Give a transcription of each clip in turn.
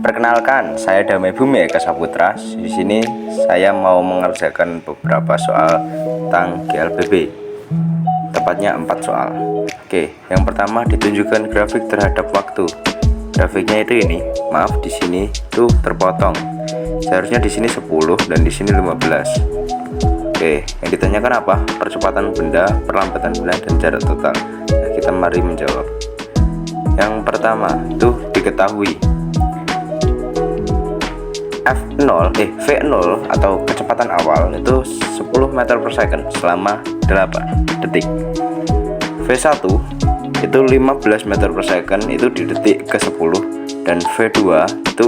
Perkenalkan, saya Damai Bumi Eka Saputra. Di sini saya mau mengerjakan beberapa soal tentang GLBB. Tepatnya 4 soal. Oke, yang pertama ditunjukkan grafik terhadap waktu. Grafiknya itu ini. Maaf, di sini tuh terpotong. Seharusnya di sini 10 dan di sini 15. Oke, yang ditanyakan apa? Percepatan benda, perlambatan benda, dan jarak total. Nah, kita mari menjawab. Yang pertama itu diketahui V0 atau kecepatan awal itu 10 meter per second selama 8 detik. V1 itu 15 meter per second itu di detik ke 10, dan V2 itu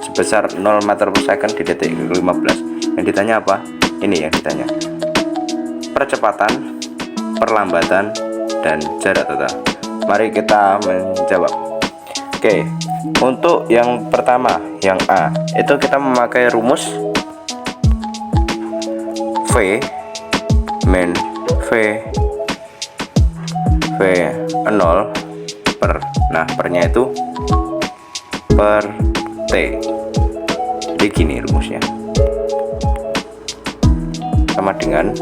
sebesar 0 meter per second di detik ke 15. Yang ditanya apa? Ini yang ditanya. Percepatan, perlambatan, dan jarak total. Mari kita menjawab. Oke, untuk yang pertama, yang A, itu kita memakai rumus V min V0 per, nah pernya itu per T. Jadi gini rumusnya, sama dengan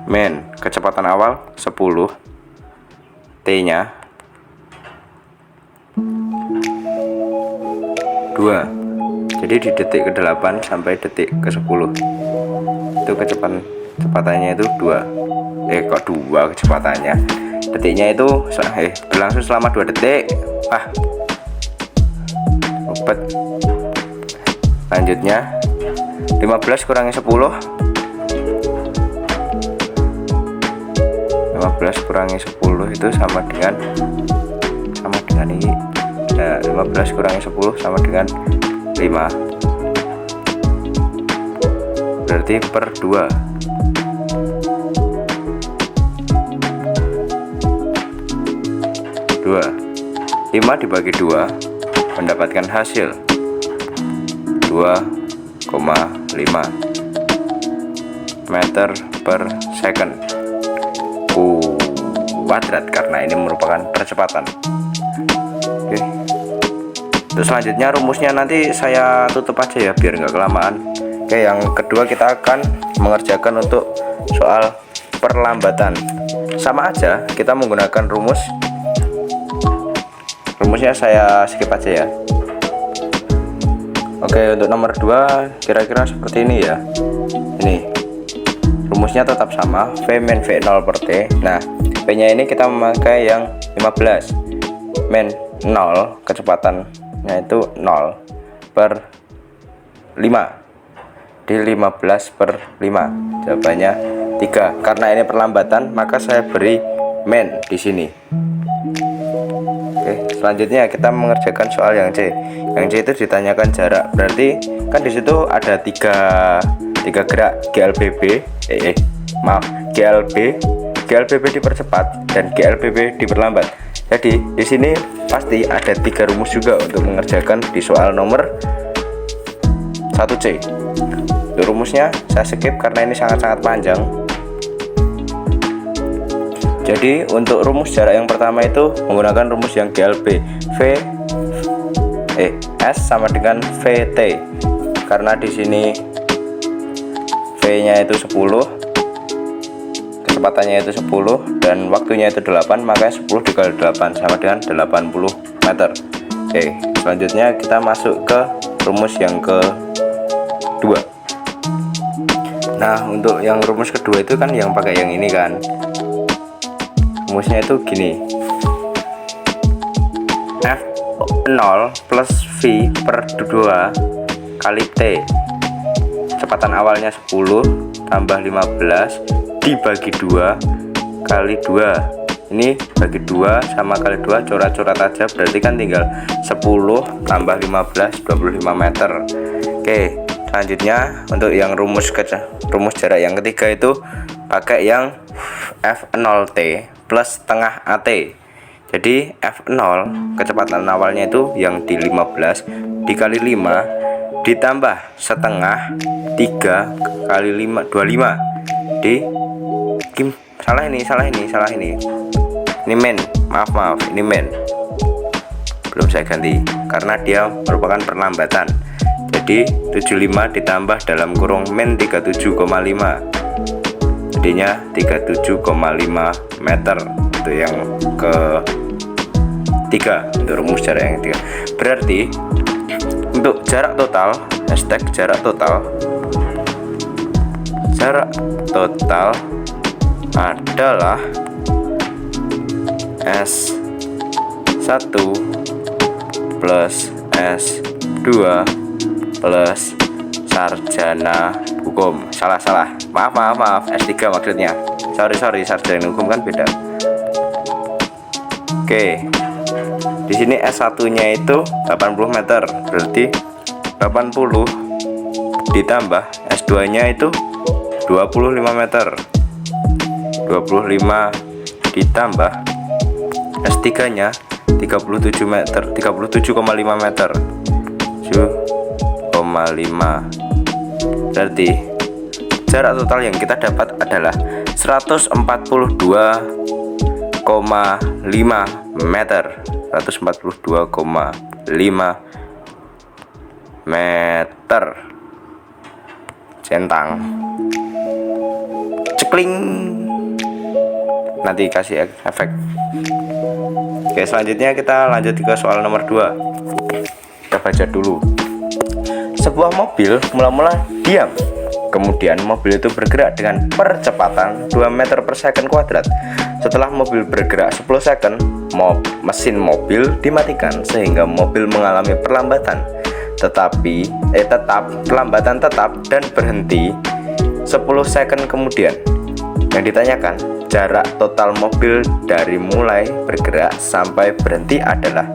min kecepatan awal 10, T nya 2. Jadi di detik ke 8 sampai detik ke 10 itu kecepatannya itu 2. Kok 2 kecepatannya? Detiknya itu berlangsung selama 2 detik. Rupet. Lanjutnya 15 kurangi 10, 15 kurangi 10 itu sama dengan ini. Nah, 15 kurangi 10 sama dengan 5, berarti per 2. 5 dibagi 2 mendapatkan hasil 2,5 meter per second kuadrat, karena ini merupakan percepatan. Oke. Terus selanjutnya rumusnya nanti saya tutup aja ya biar nggak kelamaan. Oke, yang kedua kita akan mengerjakan untuk soal perlambatan. Sama aja, kita menggunakan rumusnya saya skip aja ya. Oke, untuk nomor 2 kira-kira seperti ini ya. Ini rumusnya tetap sama, V min V0 per T. Nah, V nya ini kita memakai yang 15 min 0, kecepatannya itu 0 per 5. Di 15 per 5 jawabannya 3. Karena ini perlambatan maka saya beri min di sini. Oke, selanjutnya kita mengerjakan soal yang C. Yang C itu ditanyakan jarak, berarti kan di situ ada tiga gerak GLBB, GLBB dipercepat dan GLBB diperlambat. Jadi di sini pasti ada 3 rumus juga untuk mengerjakan di soal nomor 1C. Untuk rumusnya saya skip karena ini sangat-sangat panjang. Jadi untuk rumus jarak yang pertama itu menggunakan rumus yang GLB, S sama dengan VT. Karena di sini V-nya itu 10, kecepatannya itu 10 dan waktunya itu 8, maka 10 dikali 8 sama dengan 80 meter. Oke, selanjutnya kita masuk ke rumus yang kedua. Nah, untuk yang rumus kedua itu kan yang pakai yang ini kan. Rumusnya itu gini. F0 plus V per 2 kali T. Kecepatan awalnya 10 tambah 15 dibagi 2 kali 2. Ini bagi 2 sama kali 2 coret-coret aja, berarti kan tinggal 10 tambah 15 25 meter. Oke, selanjutnya untuk yang rumus jarak yang ketiga itu pakai yang F0T plus setengah AT. Jadi F0 kecepatan awalnya itu yang di 15 dikali 5 ditambah setengah 3 kali 5 25 di salah ini ini main, maaf ini main, belum saya ganti karena dia merupakan perlambatan. Jadi 75 ditambah dalam kurung min 37,5, jadinya 37,5 meter. Itu yang ketiga untuk rumus jarak yang ketiga. Berarti untuk jarak total, hashtag jarak total adalah S1 plus S2 plus sarjana hukum. Salah, maaf, S3 maksudnya. Sorry, sarjana hukum kan beda. Oke, di sini S1-nya itu 80 meter, berarti 80 ditambah S2-nya itu 25 meter. 25 ditambah S3-nya 37 meter, 37,5 meter. 7,5. Berarti jarak total yang kita dapat adalah 142,5 meter. 142,5 meter. Centang. Cekling. Nanti kasih efek. Oke, selanjutnya kita lanjut ke soal nomor 2. Kita baca dulu. Sebuah mobil mula-mula diam, kemudian mobil itu bergerak dengan percepatan 2 meter per second kuadrat. Setelah mobil bergerak 10 second, mesin mobil dimatikan sehingga mobil mengalami perlambatan. Perlambatan tetap dan berhenti 10 second kemudian. Yang ditanyakan, jarak total mobil dari mulai bergerak sampai berhenti adalah.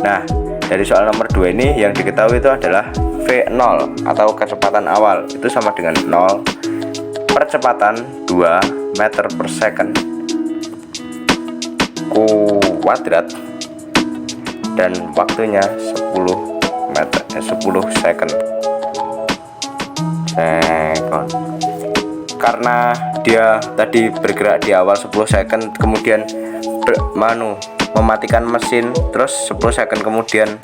Nah, dari soal nomor 2 ini yang diketahui itu adalah V0 atau kecepatan awal itu sama dengan 0, percepatan 2 meter per second kuadrat, dan waktunya 10 second. Karena dia tadi bergerak di awal 10 second, kemudian mematikan mesin, terus 10 second kemudian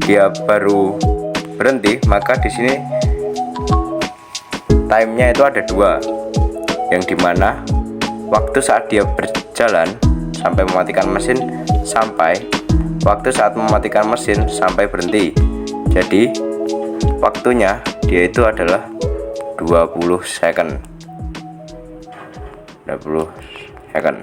dia baru berhenti, maka di sini time-nya itu ada 2, yang dimana waktu saat dia berjalan sampai mematikan mesin sampai waktu saat mematikan mesin sampai berhenti. Jadi waktunya dia itu adalah 20 second. 20 second.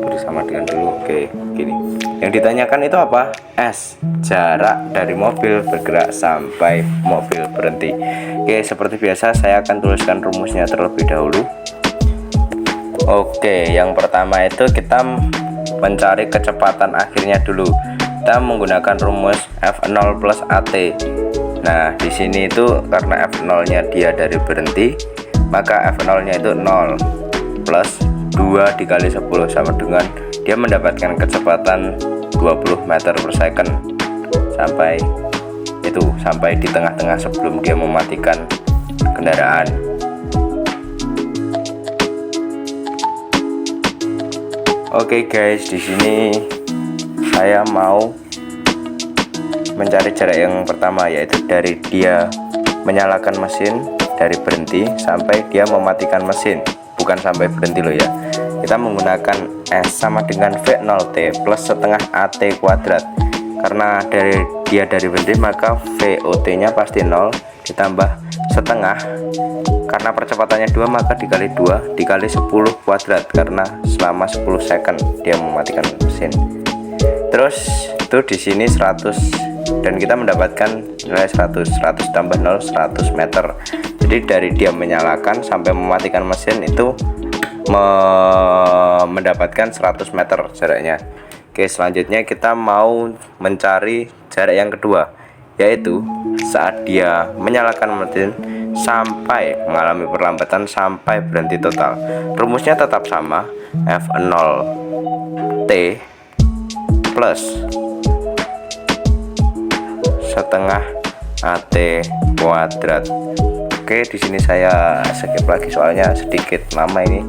Bersama dengan dulu. Oke, gini. Yang ditanyakan itu apa? S, jarak dari mobil bergerak sampai mobil berhenti. Oke, seperti biasa saya akan tuliskan rumusnya terlebih dahulu. Oke, yang pertama itu kita mencari kecepatan akhirnya dulu. Kita menggunakan rumus F0 plus AT. Nah, di sini itu karena F0-nya dia dari berhenti, maka F0-nya itu 0 plus 2 dikali 10 sama dengan dia mendapatkan kecepatan 20 meter per second sampai di tengah-tengah sebelum dia mematikan kendaraan. Oke guys, di sini saya mau mencari jarak yang pertama, yaitu dari dia menyalakan mesin, dari berhenti sampai dia mematikan mesin, bukan sampai berhenti loh ya. Kita menggunakan S sama dengan V0T plus setengah AT kuadrat. Karena dia dari berhenti, maka VOT nya pasti 0 ditambah setengah. Karena percepatannya 2, maka dikali 2 dikali 10 kuadrat, karena selama 10 second dia mematikan mesin. Terus itu di sini 100, dan kita mendapatkan nilai 100 tambah 0 100 meter. Jadi dari dia menyalakan sampai mematikan mesin itu mendapatkan 100 meter jaraknya. Oke, selanjutnya kita mau mencari jarak yang kedua, yaitu saat dia menyalakan mesin sampai mengalami perlambatan sampai berhenti total. Rumusnya tetap sama, F0T plus setengah AT kuadrat. Oke, di sini saya skip lagi soalnya sedikit lama ini.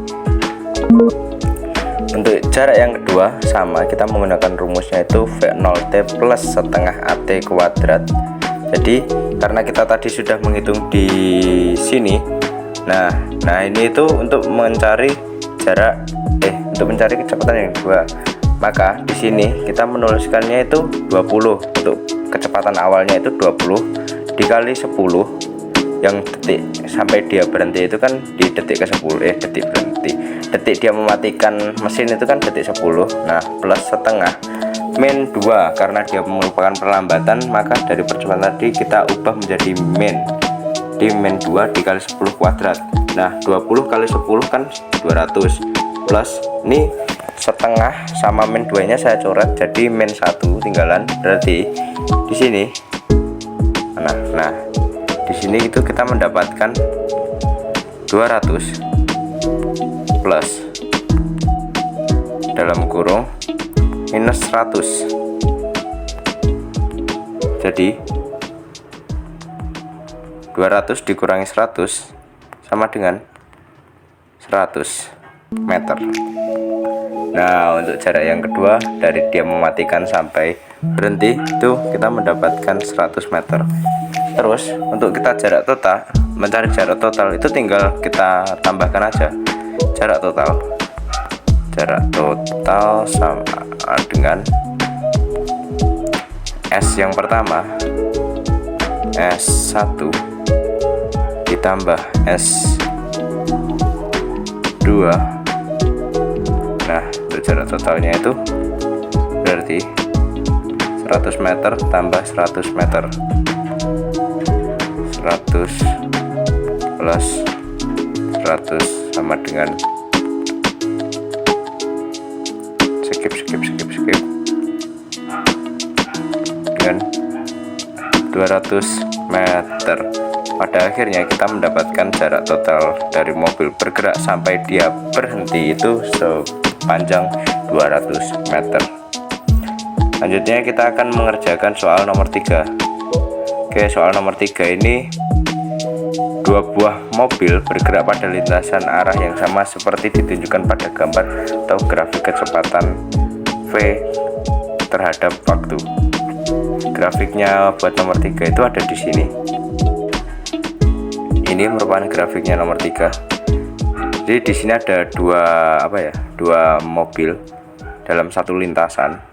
Untuk jarak yang kedua sama, kita menggunakan rumusnya itu V0T plus setengah AT kuadrat. Jadi karena kita tadi sudah menghitung di sini, nah ini itu untuk mencari jarak untuk mencari kecepatan yang kedua, maka di sini kita menuliskannya itu 20. Untuk kecepatan awalnya itu 20 dikali 10, yang detik sampai dia berhenti itu kan di detik ke 10, detik berhenti, detik dia mematikan mesin itu kan detik 10. Nah, plus setengah min 2, karena dia merupakan perlambatan, maka dari percepatan tadi kita ubah menjadi min, di min 2 dikali 10 kuadrat. Nah, 20 kali 10 kan 200, plus ini setengah sama min 2 nya saya coret jadi min 1 tinggalan, berarti di sini nah di sini itu kita mendapatkan 200 plus dalam kurung minus 100. Jadi 200 dikurangi 100 sama dengan 100 meter. Nah, untuk jarak yang kedua dari dia mematikan sampai berhenti itu kita mendapatkan 100 meter. Terus untuk kita mencari jarak total itu tinggal kita tambahkan aja jarak total sama dengan S yang pertama, S1 ditambah S2. Nah, untuk jarak totalnya itu berarti 100 meter tambah 100 meter, 100 plus 100 sama dengan skip dengan 200 meter. Pada akhirnya kita mendapatkan jarak total dari mobil bergerak sampai dia berhenti itu sepanjang 200 meter. Selanjutnya kita akan mengerjakan soal nomor 3. Oke, soal nomor 3 ini dua buah mobil bergerak pada lintasan arah yang sama seperti ditunjukkan pada gambar atau grafik kecepatan V terhadap waktu. Grafiknya buat nomor 3 itu ada di sini. Ini merupakan grafiknya nomor 3. Jadi di sini ada dua mobil dalam satu lintasan.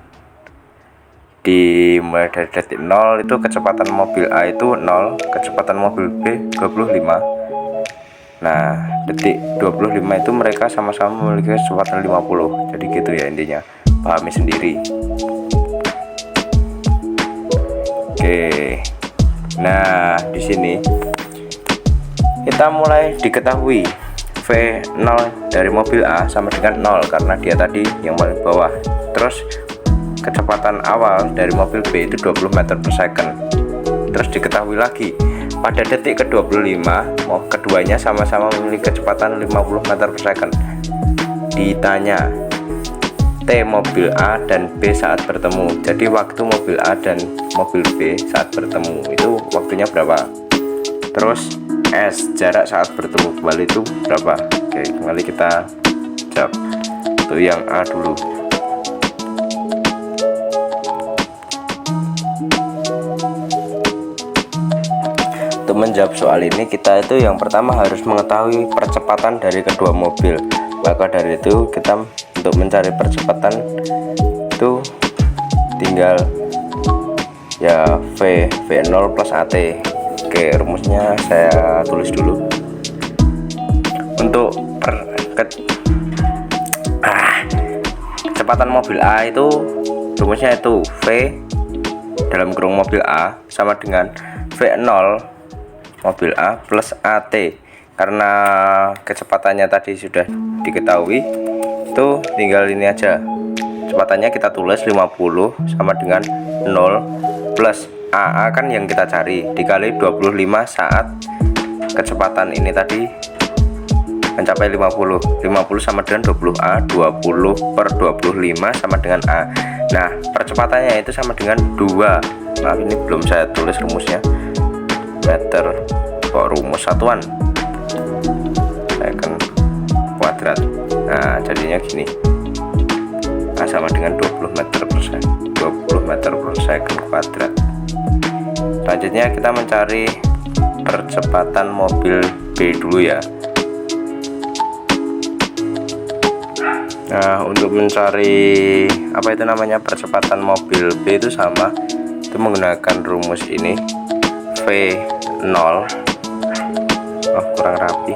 Mulai dari detik 0 itu kecepatan mobil A itu 0, kecepatan mobil B 25. Nah, detik 25 itu mereka sama-sama memiliki kecepatan 50. Jadi gitu ya intinya, pahami sendiri. Oke. Nah, di sini kita mulai diketahui V0 dari mobil A sama dengan 0 karena dia tadi yang paling bawah. Terus kecepatan awal dari mobil B itu 20 meter per second. Terus diketahui lagi pada detik ke-25 keduanya sama-sama memiliki kecepatan 50 meter per second. Ditanya T mobil A dan B saat bertemu. Jadi waktu mobil A dan mobil B saat bertemu itu waktunya berapa? Terus S jarak saat bertemu kembali itu berapa? Oke, kembali kita jawab. Itu yang A dulu. Menjawab soal ini kita itu yang pertama harus mengetahui percepatan dari kedua mobil. Maka dari itu kita untuk mencari percepatan itu tinggal ya V0 plus AT. Oke, rumusnya saya tulis dulu. Untuk kecepatan mobil A itu rumusnya itu V dalam kurung mobil A sama dengan V0 mobil A plus AT. Karena kecepatannya tadi sudah diketahui, itu tinggal ini aja, kecepatannya kita tulis 50 sama dengan 0 plus AA kan yang kita cari dikali 25 saat kecepatan ini tadi mencapai 50 sama dengan 20A, 20 per 25 sama dengan A. Nah, percepatannya itu sama dengan 2. Maaf, ini belum saya tulis rumusnya. meter rumus satuan second kuadrat. Nah jadinya gini, nah, sama dengan 20 meter per second kuadrat. Selanjutnya kita mencari percepatan mobil B dulu ya. Nah untuk mencari apa itu namanya percepatan mobil B itu sama, itu menggunakan rumus ini V0. Oh kurang rapi,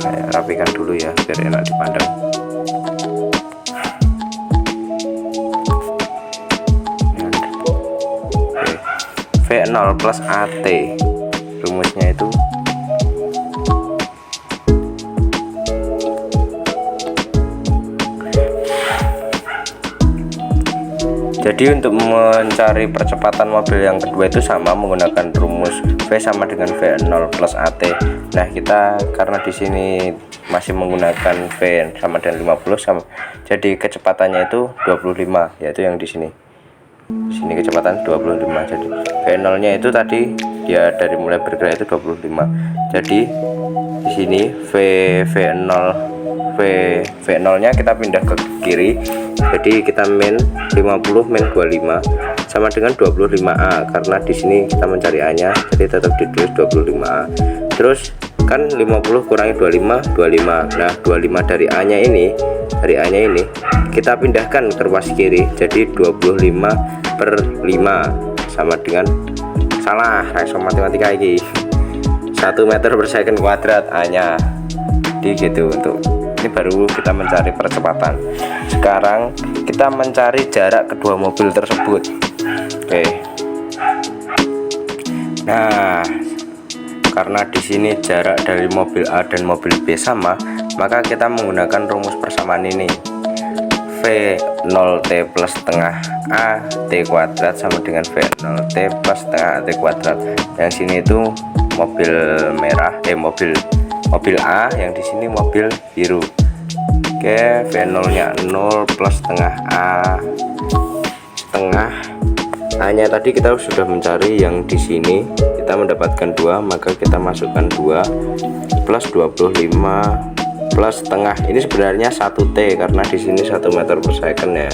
saya rapikan dulu ya biar enak dipandang. V0 plus AT, rumusnya itu jadi untuk mencari percepatan mobil yang kedua itu sama menggunakan rumus V sama dengan V0 plus AT. Nah kita karena di sini masih menggunakan V sama dengan 50 sama, jadi kecepatannya itu 25, yaitu yang di sini. Sini kecepatan 25, jadi V0 nya itu tadi dia dari mulai bergerak itu 25, jadi di sini V0 nya kita pindah ke kiri, jadi kita min 50 min 25 sama dengan 25A, karena di sini kita mencari A nya, jadi tetap ditulis 25A. Terus kan 50 kurangi 25 nah 25 dari A nya ini, kita pindahkan ke ruas kiri, jadi 25/5 sama dengan, salah langsung matematika ini 1 meter per second kuadrat A nya. Jadi gitu, untuk ini baru kita mencari percepatan. Sekarang kita mencari jarak kedua mobil tersebut. Oke. Nah, karena di sini jarak dari mobil A dan mobil B sama, maka kita menggunakan rumus persamaan ini. V0T plus setengah AT kuadrat sama dengan V0T plus setengah AT kuadrat. Yang sini itu mobil merah, mobil A, yang di sini mobil biru. Oke, V0 nya 0 plus setengah A nya tadi kita sudah mencari, yang di sini kita mendapatkan 2, maka kita masukkan 2 plus 25 plus setengah. Ini sebenarnya 1T karena di sini 1 meter per second ya,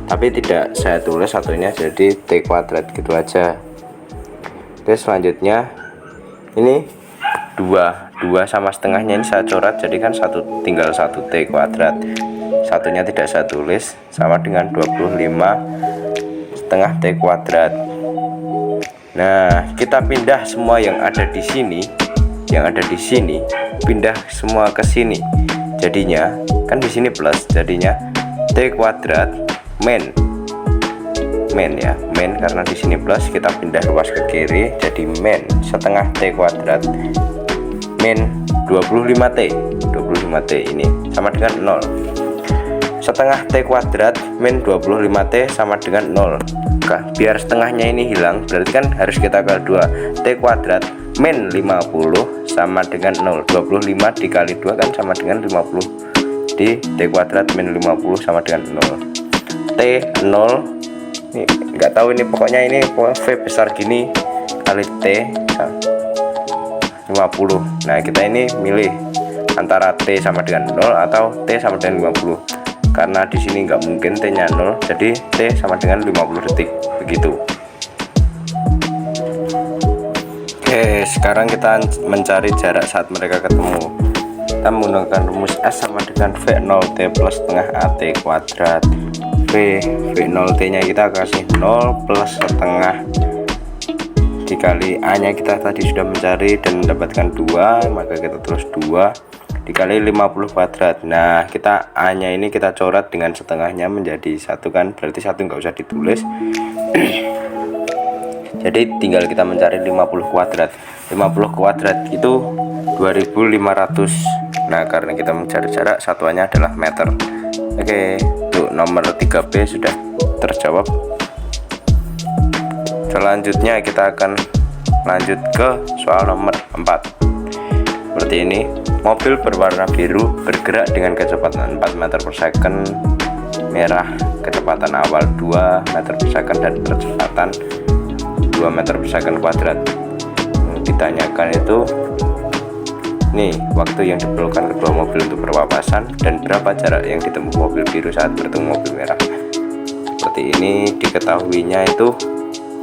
tapi tidak saya tulis satunya, jadi T kuadrat gitu aja. Oke, selanjutnya ini 2 sama setengahnya ini saya coret, jadi kan tinggal 1T kuadrat, satunya tidak saya tulis, sama dengan 25 setengah T kuadrat. Nah kita pindah semua yang ada di sini, pindah semua ke sini, jadinya kan di sini plus, jadinya T kuadrat min ya, karena di sini plus, kita pindah ruas ke kiri, jadi min setengah T kuadrat min 25T ini sama dengan 0. Setengah T kuadrat min 25T sama dengan 0. Biar setengahnya ini hilang, berarti kan harus kita kali 2. T kuadrat min 50 sama dengan 0. 25 dikali 2 kan sama dengan 50. Di T kuadrat min 50 sama dengan 0. T 0 ini nggak tahu, ini pokoknya ini V besar gini kali T 50. Nah kita ini milih antara T sama dengan 0 atau T sama dengan 50. Karena di sini nggak mungkin T nya 0, jadi T sama dengan 50 detik begitu. Oke, sekarang kita mencari jarak saat mereka ketemu. Kita menggunakan rumus S sama dengan V0T plus setengah AT kuadrat. V0T nya kita kasih 0 plus setengah dikali A nya kita tadi sudah mencari dan mendapatkan 2, maka kita terus 2 dikali 50 kuadrat. Nah kita A nya ini kita coret dengan setengahnya menjadi 1 kan, berarti 1 nggak usah ditulis. Jadi tinggal kita mencari 50 kuadrat. 50 kuadrat itu 2500. Nah karena kita mencari jarak, satuannya adalah meter. Oke, untuk nomor 3B sudah terjawab. Selanjutnya kita akan lanjut ke soal nomor 4. Seperti ini, mobil berwarna biru bergerak dengan kecepatan 4 meter per second, merah kecepatan awal 2 meter per second, dan percepatan 2 meter per second kuadrat. Yang ditanyakan itu nih waktu yang diperlukan kedua mobil untuk berpapasan dan berapa jarak yang ditempuh mobil biru saat bertemu mobil merah. Seperti ini diketahuinya itu.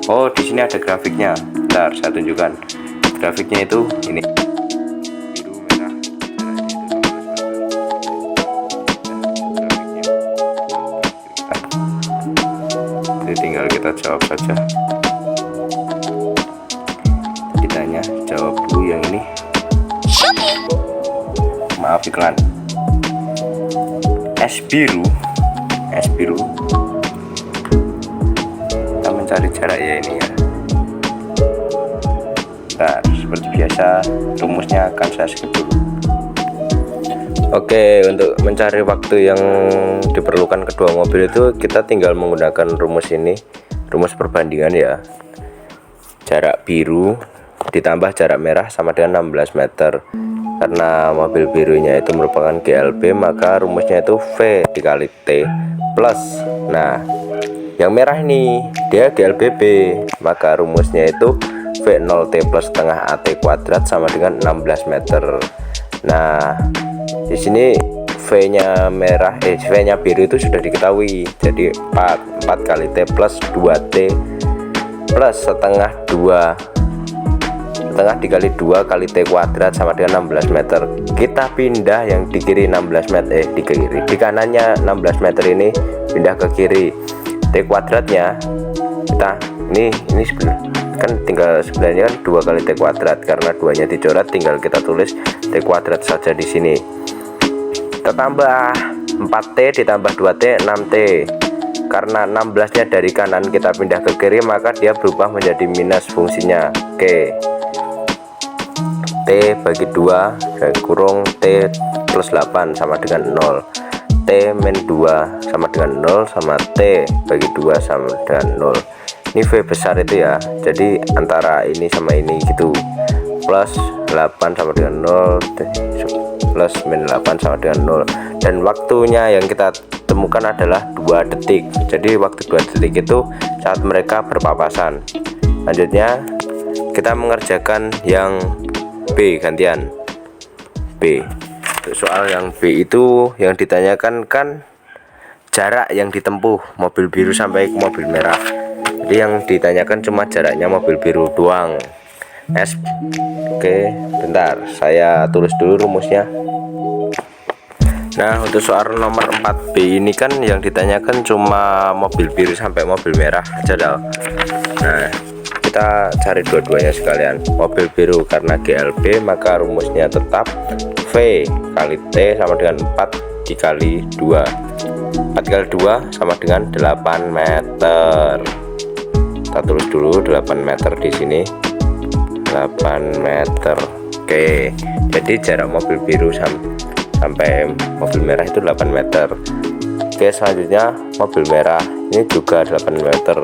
Oh, di sini ada grafiknya. Bentar, saya tunjukkan. Grafiknya itu ini. Biru merah. Jadi tinggal kita jawab saja. Ditanya, jawab dulu yang ini. Maaf iklan. Es biru. Kita mencari jarak ya ini ya. Bentar, seperti biasa rumusnya akan saya skip dulu. Oke, untuk mencari waktu yang diperlukan kedua mobil itu kita tinggal menggunakan rumus ini, rumus perbandingan ya. Jarak biru ditambah jarak merah sama dengan 16 meter. Karena mobil birunya itu merupakan GLB, maka rumusnya itu V dikali T plus. Nah, yang merah ini dia GLBB, maka rumusnya itu V0T plus setengah AT kuadrat sama dengan 16 meter. Nah, di sini V-nya merah, V-nya biru itu sudah diketahui. Jadi 4 kali T plus 2T plus setengah dikali 2 kali T kuadrat sama dengan 16 meter. Kita pindah yang di kiri 16 meter, di kiri, di kanannya 16 meter ini pindah ke kiri. T kuadratnya kita ini kan tinggal sebenarnya kan 2 kali T kuadrat, karena 2-nya dicoret tinggal kita tulis T kuadrat saja di sini. Kita tambah 4T ditambah 2T 6T. Karena 16-nya dari kanan kita pindah ke kiri, maka dia berubah menjadi minus fungsinya. Oke. T bagi 2 dan kurung T plus 8 sama dengan 0. T min 2 sama dengan 0 sama T bagi 2 sama dengan 0. Ini V besar itu ya, jadi antara ini sama ini gitu. Plus 8 sama dengan 0 plus min 8 sama dengan 0. Dan waktunya yang kita temukan adalah 2 detik. Jadi waktu 2 detik itu saat mereka berpapasan. Selanjutnya kita mengerjakan yang B gantian. B. Soal yang B itu yang ditanyakan kan jarak yang ditempuh mobil biru sampai ke mobil merah. Jadi yang ditanyakan cuma jaraknya mobil biru doang. Oke, bentar saya tulis dulu rumusnya. Nah, untuk soal nomor 4B ini kan yang ditanyakan cuma mobil biru sampai mobil merah aja dah. Nah, kita cari dua-duanya sekalian. Mobil biru karena GLB maka rumusnya tetap V kali T sama dengan 4 dikali 2. 4 kali 2 sama dengan 8 meter. Kita tulis dulu 8 meter di sini. 8 meter. Oke. Jadi jarak mobil biru sampai mobil merah itu 8 meter. Oke, selanjutnya mobil merah ini juga 8 meter.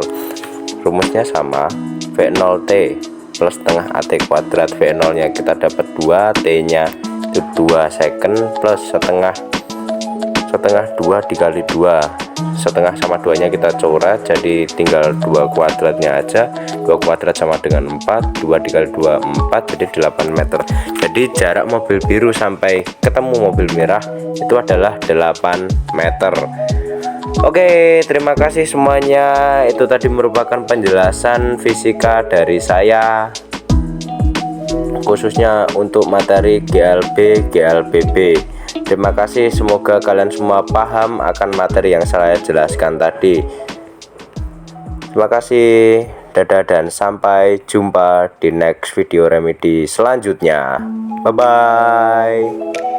Rumusnya sama, V0T plus setengah AT kuadrat. V0 nya kita dapat 2, T nya itu 2 second plus setengah 2 dikali 2. Setengah sama 2 nya kita coret, jadi tinggal 2 kuadratnya aja. 2 kuadrat sama dengan 4, 2 dikali 2 4, jadi 8 meter. Jadi jarak mobil biru sampai ketemu mobil merah itu adalah 8 meter. Oke, terima kasih semuanya. Itu tadi merupakan penjelasan fisika dari saya, khususnya untuk materi GLB, GLBB. Terima kasih, semoga kalian semua paham akan materi yang saya jelaskan tadi. Terima kasih, dadah dan sampai jumpa di next video remedi selanjutnya. Bye bye.